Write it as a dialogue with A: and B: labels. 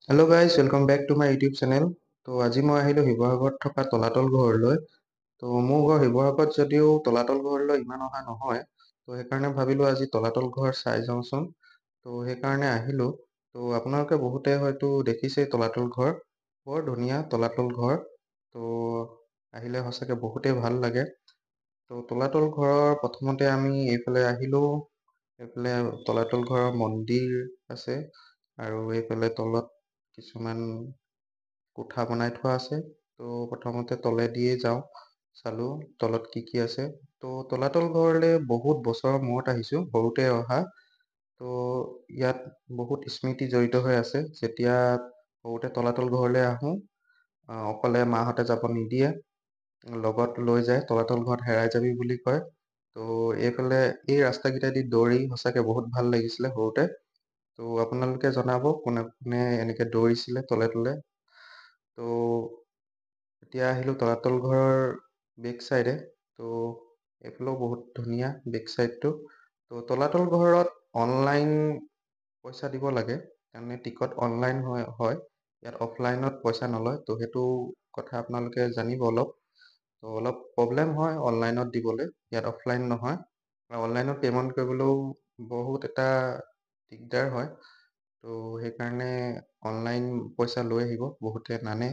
A: Hello' guys, welcome back to my YouTube channel. তো আজি মই আহিলোঁ শিৱসাগৰত থকা তলাতল ঘৰলৈ। তো মোৰ ঘৰ শিৱসাগৰত যদিও তলাতল ঘৰলৈ ইমান অহা নহয়, তো সেইকাৰণে ভাবিলোঁ আজি তলাতল ঘৰ চাই যাওঁচোন। তো সেইকাৰণে আহিলোঁ। তো আপোনালোকে বহুতে হয়তো দেখিছেই তলাতল ঘৰ, বৰ ধুনীয়া তলাতল ঘৰ। তো আহিলে সঁচাকৈ বহুতেই ভাল লাগে। তো তলাতল ঘৰৰ প্ৰথমতে আমি এইফালে আহিলোঁ। এইফালে তলাতল ঘৰৰ মন্দিৰ আছে আৰু এইফালে তলত কিছুমান কোঠা বনাই থোৱা আছে। তো প্ৰথমতে তলেদিয়ে যাওঁ, চালোঁ তলত কি কি আছে। তো তলাতল ঘৰলৈ বহুত বছৰৰ মূৰত আহিছোঁ, সৰুতে অহা। তো ইয়াত বহুত স্মৃতি জড়িত হৈ আছে। যেতিয়া সৰুতে তলাতল ঘৰলৈ আহোঁ, অকলে মাহঁতে যাব নিদিয়ে, লগত লৈ যায়, তলাতল ঘৰত হেৰাই যাবি বুলি কয়। তো এইফালে এই ৰাস্তাকেইটাদি দৌৰি সঁচাকৈ বহুত ভাল লাগিছিলে সৰুতে। তো আপোনালোকে জনাব কোনে কোনে এনেকৈ দৌৰিছিলে তলে তলে। তো এতিয়া আহিলোঁ তলাতল ঘৰৰ বেক চাইডে। তো এইফালেও বহুত ধুনীয়া বেক চাইডটো। তো তলাতল ঘৰত অনলাইন পইচা দিব লাগে, তাৰমানে টিকট অনলাইন হয়। ইয়াত অফলাইনত পইচা নলয়। তো সেইটো কথা আপোনালোকে জানিব অলপ। তো অলপ প্ৰব্লেম হয় অনলাইনত দিবলৈ, ইয়াত অফলাইন নহয়। আৰু অনলাইনত পে'মেণ্ট কৰিবলৈও বহুত এটা দিগদাৰ হয়। তো সেইকাৰণে অনলাইন পইচা লৈ আহিব, বহুতে নানে।